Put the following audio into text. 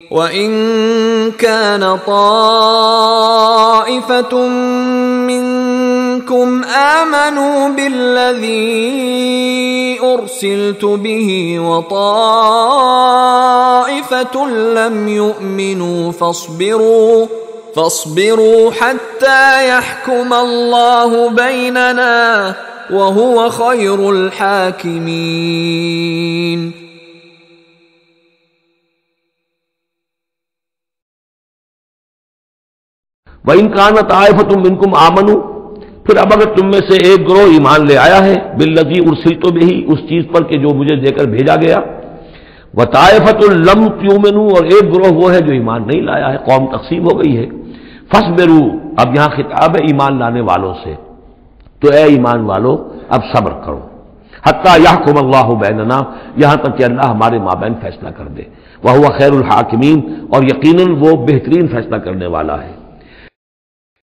वइन कान ताइफतुम मिनकुम आमनू बिल्लज़ी उरसिलतु बिही व ताइफतुन लम युमिनू फस्बिरू हत्ता यहकुम अल्लाहु बैनना व हुव खैरुल हाकिमीन। वइन कान ताइफतुम मिनकुम आमनू, फिर अब अगर तुम में से एक ग्रोह ईमान ले आया है बिल्लज़ी उरसिलतु बिही, उस चीज पर कि जो मुझे देकर भेजा गया, व ताइफतुन लम युमिनू, और एक ग्रोह वो है जो ईमान नहीं लाया है, कौम तकसीम हो गई है। फस्बिरू, अब यहां खिताब है ईमान लाने वालों से, तो ए ईमान वालों अब सब्र करो, हत्ता यहकुम अल्लाहु बैनना, यहां तक कि अल्लाह हमारे माबैन फैसला कर दे, वह हुवा खैरुल हाकिमीन, और यकीनन वो बेहतरीन फैसला करने वाला है।